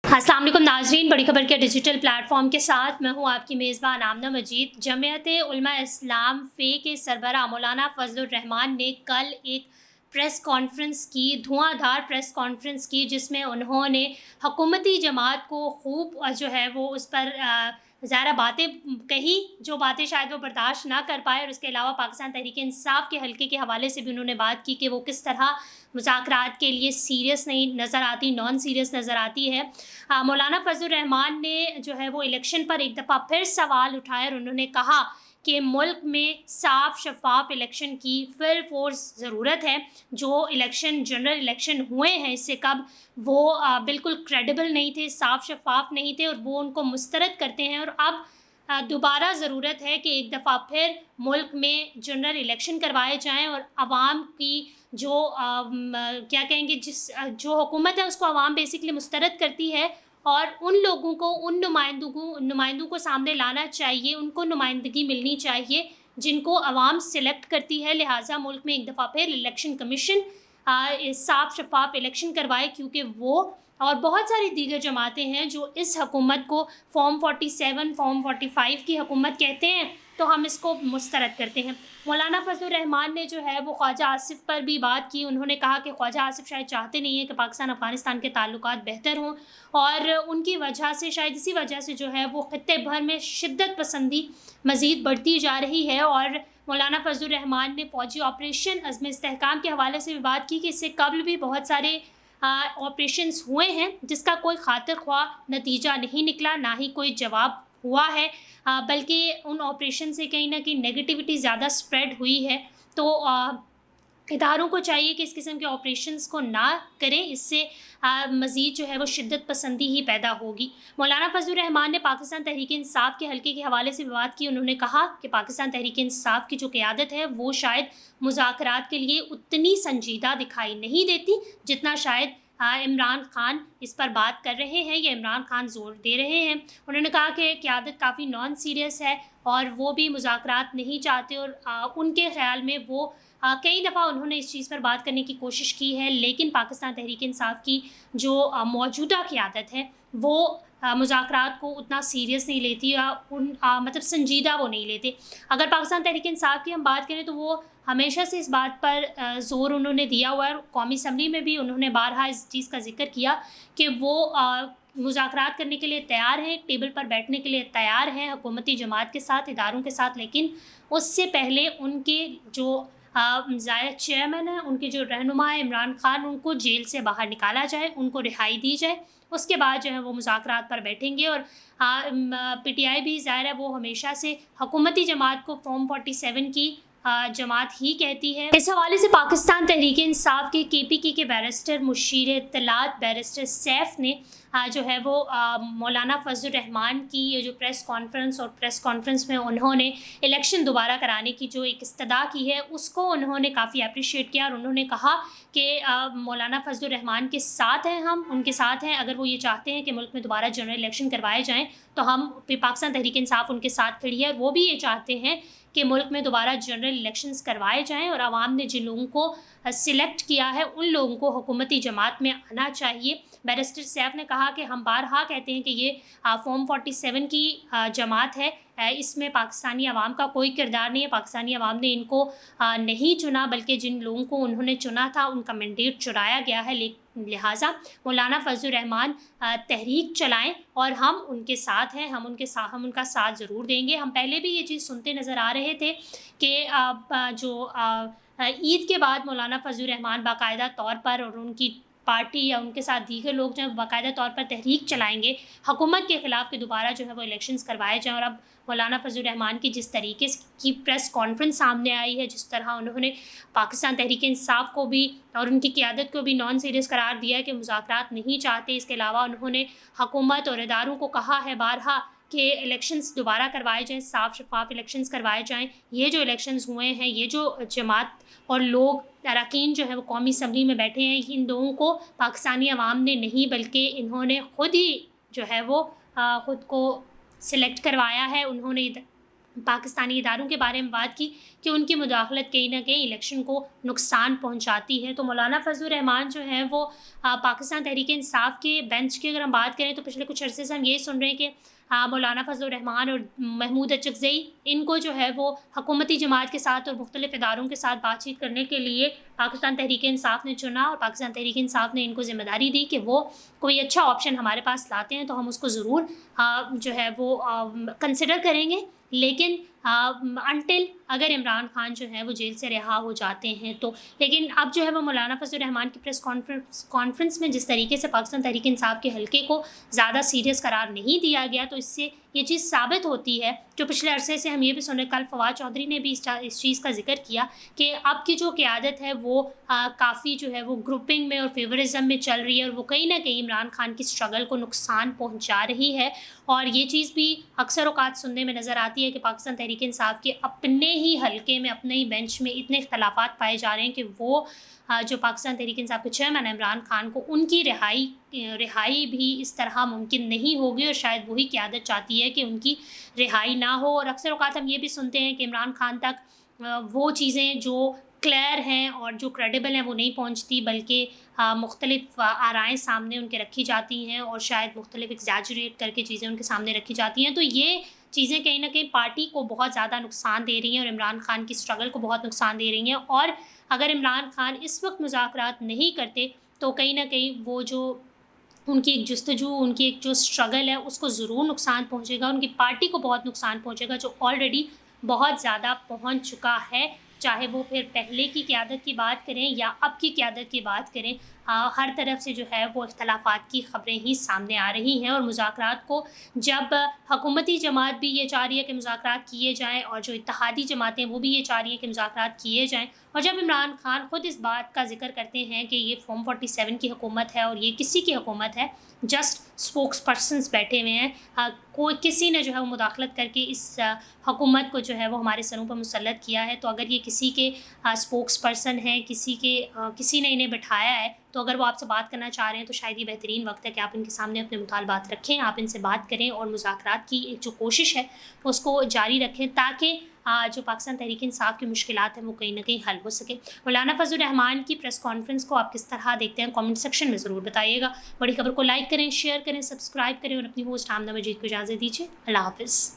अस्सलाम वालेकुम नाज़रीन, बड़ी खबर के डिजिटल प्लेटफॉर्म के साथ मैं हूँ आपकी मेज़बान आमना मजीद। जमीयत उलमा इस्लाम फ़े के सरबराह मौलाना फजलुर रहमान ने कल एक प्रेस कॉन्फ्रेंस की, धुआंधार प्रेस कॉन्फ्रेंस की, जिसमें उन्होंने हुकूमती जमात को खूब जो है वो उस पर ज़ाहिर बातें कही, जो बातें शायद वो बर्दाश्त ना कर पाए। और उसके अलावा पाकिस्तान तहरीक इंसाफ के हल्के के हवाले से भी उन्होंने बात की कि वो किस तरह मुज़ाकरात के लिए सीरियस नहीं नज़र आती, नॉन सीरियस नज़र आती है। मौलाना फजलुर रहमान ने जो है वो इलेक्शन पर एक दफ़ा फिर सवाल उठाए और उन्होंने कहा कि मुल्क में साफ़ शफ़ाफ इलेक्शन की फिल फोर्स ज़रूरत है। जो इलेक्शन जनरल इलेक्शन हुए हैं इससे कब, वो बिल्कुल क्रेडिबल नहीं थे, साफ़ शफ़ाफ नहीं थे, और वो उनको मुस्तरद करते हैं। और अब दोबारा ज़रूरत है कि एक दफ़ा फिर मुल्क में जनरल इलेक्शन करवाए जाएँ और आवाम की जो क्या कहेंगे जो हुकूमत है उसको आवाम बेसिकली मुस्तरद करती है, और उन लोगों को, उन नुमाइंदों को सामने लाना चाहिए, उनको नुमाइंदगी मिलनी चाहिए जिनको आवाम सिलेक्ट करती है। लिहाजा मुल्क में एक दफ़ा फिर इलेक्शन कमीशन साफ़ शफ़ाफ इलेक्शन करवाए, क्योंकि वो और बहुत सारी दीगर जमातें हैं जो इस हुकूमत को फॉर्म 47, फॉर्म 45 की हुकूमत कहते हैं, तो हम इसको मुस्तरद करते हैं। मौलाना फजलुर रहमान ने जो है वो ख्वाजा आसिफ़ पर भी बात की। उन्होंने कहा कि ख्वाजा आसिफ़ शायद चाहते नहीं हैं कि पाकिस्तान अफ़गानिस्तान के ताल्लुकात बेहतर हों, और उनकी वजह से, शायद इसी वजह से जो है वो ख़ित्ते भर में शिद्दत पसंदी मज़ीद बढ़ती जा रही है। और मौलाना फजलुर रहमान ने फ़ौजी ऑपरेशन अज़्म इस्तेहकाम के हवाले से भी बात की कि इससे कबल भी बहुत सारे ऑपरेशंस हुए हैं जिसका कोई खातिर ख्वाह नतीजा नहीं निकला, ना ही कोई जवाब हुआ है, बल्कि उन ऑपरेशन से कहीं ना कहीं नेगेटिविटी ज़्यादा स्प्रेड हुई है। तो इदारों को चाहिए कि इस किस्म के ऑपरेशंस को ना करें, इससे मज़ीद जो है वो शिद्दत पसंदी ही पैदा होगी। मौलाना फजलुर रहमान ने पाकिस्तान तहरीक इंसाफ के हल्के के हवाले से बात की। उन्होंने कहा कि पाकिस्तान तहरीक इंसाफ की जो क़यादत है वो शायद मुज़ाकरात के लिए उतनी संजीदा दिखाई नहीं देती जितना शायद इमरान खान इस पर बात कर रहे हैं या इमरान खान ज़ोर दे रहे हैं। उन्होंने कहा कि क़यादत काफ़ी नॉन सीरियस है और वो भी मुज़ाकरात नहीं चाहते, और उनके ख़्याल में वो कई दफ़ा उन्होंने इस चीज़ पर बात करने की कोशिश की है, लेकिन पाकिस्तान तहरीक इंसाफ की जो मौजूदा क़यादत है वो मुज़ाकरात को उतना सीरियस नहीं लेती, या मतलब संजीदा वो नहीं लेते। अगर पाकिस्तान तहरीक इंसाफ की हम बात करें तो वो हमेशा से इस बात पर ज़ोर उन्होंने दिया हुआ है, और कौमी असम्बली में भी उन्होंने बारहा इस चीज़ का ज़िक्र किया कि वो मुज़ाकरात करने के लिए तैयार हैं, टेबल पर बैठने के लिए तैयार हैं हुकूमती जमात के साथ, इदारों के साथ, लेकिन उससे पहले उनके जो ज़ाहिर चेयरमैन है, उनके जो रहनुमा है इमरान खान, उनको जेल से बाहर निकाला जाए, उनको रिहाई दी जाए, उसके बाद जो है वो मुज़ाकरात पर बैठेंगे। और PTI भी ज़ाहिर है वो हमेशा से हुकूमती जमात को फॉर्म 47 की जमात ही कहती है। इस हवाले से पाकिस्तान तहरीक इंसाफ के KPK के बैरिस्टर मुशीर इत्तलात बैरिस्टर सैफ ने जो है वो मौलाना फजलुर रहमान की ये जो प्रेस कॉन्फ्रेंस में उन्होंने इलेक्शन दोबारा कराने की जो एक इस्तदा की है उसको उन्होंने काफ़ी अप्रिशिएट किया, और उन्होंने कहा कि मौलाना फजलुर रहमान के साथ हैं, हम उनके साथ हैं। अगर वो ये चाहते हैं कि मुल्क में दोबारा जनरल इलेक्शन करवाए जाएँ तो हम पाकिस्तान तहरीक इंसाफ उनके साथ खड़ी है, और वो भी ये चाहते हैं कि मुल्क में दोबारा जनरल इलेक्शंस करवाए जाएँ, और आवाम ने जिन लोगों को सिलेक्ट किया है उन लोगों को हुकूमती जमात में आना चाहिए। बैरिस्टर सैफ ने कहा कि हम बारहा कहते हैं कि ये फॉर्म 47 की जमात है, इसमें पाकिस्तानी अवाम का कोई किरदार नहीं है। पाकिस्तानी अवाम ने इनको नहीं चुना, बल्कि जिन लोगों को उन्होंने चुना था उनका मैंडेट चुराया गया है। लिहाजा मौलाना फजलुर रहमान तहरीक चलाएं और हम उनके साथ हैं, हम उनका साथ ज़रूर देंगे। हम पहले भी ये चीज़ सुनते नज़र आ रहे थे कि जो ईद के बाद मौलाना फजलुर रहमान बाकायदा तौर पर और उनकी पार्टी या उनके साथ दीगर लोग जो हैं बाकायदा तौर पर तहरीक चलाएंगे हुकूमत के ख़िलाफ़ कि दोबारा जो है वो इलेक्शंस करवाए जाएँ। और अब मौलाना फजलुर रहमान की जिस तरीके की प्रेस कॉन्फ्रेंस सामने आई है, जिस तरह उन्होंने पाकिस्तान तहरीक इंसाफ को भी और उनकी क़यादत को भी नॉन सीरियस करार दिया है कि मुज़ाकरात नहीं चाहते। इसके अलावा उन्होंने हुकूमत और इदारों को कहा है बारहा कि इलेक्शंस दोबारा करवाए जाएँ, साफ़ शफ़ाफ इलेक्शंस करवाए जाएँ। ये जो इलेक्शंस हुए हैं, ये जो जमात और लोग अरकान जो है वो कौमी असम्बली में बैठे हैं, इन लोगों को पाकिस्तानी अवाम ने नहीं बल्कि इन्होंने ख़ुद ही जो है वो ख़ुद को सिलेक्ट करवाया है। उन्होंने पाकिस्तानी इदारों के बारे में बात की कि उनकी मुदाखलत कहीं न कहीं इलेक्शन को नुकसान पहुंचाती है। तो मौलाना फजलुर रहमान जो हैं वो पाकिस्तान तहरीक इंसाफ के बेंच की अगर हम बात करें तो पिछले कुछ अरसे से हम ये सुन रहे हैं कि मौलाना फजलुर रहमान और महमूद अचकज़ई इनको जो है वो हुकूमती जमात के साथ और मुख्तलिफ़ इदारों के साथ बातचीत करने के लिए पाकिस्तान तहरीक इंसाफ ने चुना, और पाकिस्तान तहरीक इंसाफ ने इनको ज़िम्मेदारी दी कि वो कोई अच्छा ऑप्शन हमारे पास लाते हैं तो हम उसको ज़रूर जो है वो कंसिडर करेंगे, लेकिन अनटिल अगर इमरान खान जो है वो जेल से रिहा हो जाते हैं तो। लेकिन अब जो है वो मौलाना फजलुर रहमान की प्रेस कॉन्फ्रेंस में जिस तरीके से पाकिस्तान तहरीक इंसाफ के हल्के को ज़्यादा सीरियस करार नहीं दिया गया, तो इससे ये चीज़ साबित होती है जो पिछले अरसे से हम ये भी सुन रहे, कल फवाद चौधरी ने भी इस चीज़ का जिक्र किया कि अब की जो क़यादत है वो काफ़ी जो है वो ग्रुपिंग में और फेवरिज्म में चल रही है, और वो कहीं ना कहीं इमरान खान की स्ट्रगल को नुकसान पहुँचा रही है। और ये चीज़ भी अक्सर औक़ात सुनने में नज़र आती है कि पाकिस्तान तहरीक इंसाफ के अपने ही हल्के में, अपने ही बेंच में इतने इख्तलाफात पाए जा रहे हैं कि वो जो पाकिस्तान तहरीक इंसाफ के चेयरमैन है इमरान खान को, उनकी रिहाई भी इस तरह मुमकिन नहीं होगी, और शायद वही क़यादत चाहती है कि उनकी रिहाई ना हो। और अक्सर औक़ात हम ये भी सुनते हैं कि इमरान खान तक वो चीज़ें जो क्लियर हैं और जो क्रेडिबल हैं वो नहीं पहुंचती, बल्कि मुख्तलिफ़ आराएँ सामने उनके रखी जाती हैं और शायद मुख्तलिफ़ एग्जैजरेट करके चीज़ें उनके सामने रखी जाती हैं। तो ये चीज़ें कहीं ना कहीं पार्टी को बहुत ज़्यादा नुकसान दे रही हैं और इमरान खान की स्ट्रगल को बहुत नुकसान दे रही हैं। और अगर इमरान खान इस वक्त मुज़ाकरात नहीं करते तो कहीं ना कहीं वो जो उनकी एक जस्तजू, उनकी एक जो स्ट्रगल है उसको ज़रूर नुकसान पहुँचेगा, उनकी पार्टी को बहुत नुकसान पहुँचेगा जो ऑलरेडी बहुत ज़्यादा पहुँच चुका है। चाहे वो फिर पहले की क़यादत की बात करें या अब की क़यादत की बात करें, हर तरफ से जो है वो इख्तलाफात की ख़बरें ही सामने आ रही हैं। और मुज़ाकरात को जब हुकूमती जमात भी ये चाह रही है कि मुज़ाकरात किए जाएँ, और जो इत्तेहादी जमातें वो भी ये चाह रही हैं कि मुज़ाकरात किए जाएँ, और जब इमरान खान ख़ुद इस बात का ज़िक्र करते हैं कि ये फॉर्म 47 की हुकूमत है और ये किसी की हुकूमत है, जस्ट स्पोक्स पर्सन्स बैठे हुए हैं, कोई किसी ने जो है वो मुदाखलत करके इस हुकूमत को जो है वो हमारे सरों पर मुसल्लत किया है। तो अगर ये किसी के स्पोक्स पर्सन हैं, किसी ने इन्हें बिठाया है, तो अगर वो आपसे बात करना चाह रहे हैं तो शायद ये बेहतरीन वक्त है कि आप इनके सामने अपने मुतालबात रखें, आप इनसे बात करें और मुज़ाकरात की एक जो कोशिश है उसको जारी रखें, ताकि जो पाकिस्तान तहरीक इंसाफ की मुश्किलात हैं वो कहीं ना कहीं हल हो सके। मौलाना फजलुर रहमान की प्रेस कॉन्फ्रेंस को आप किस तरह देखते हैं, कमेंट सेक्शन में ज़रूर बताइएगा। बड़ी खबर को लाइक करें, शेयर करें, सब्सक्राइब करें और अपनी होस्ट आमना मजीद को इजाज़त दीजिए। अल्लाह हाफ़िज़।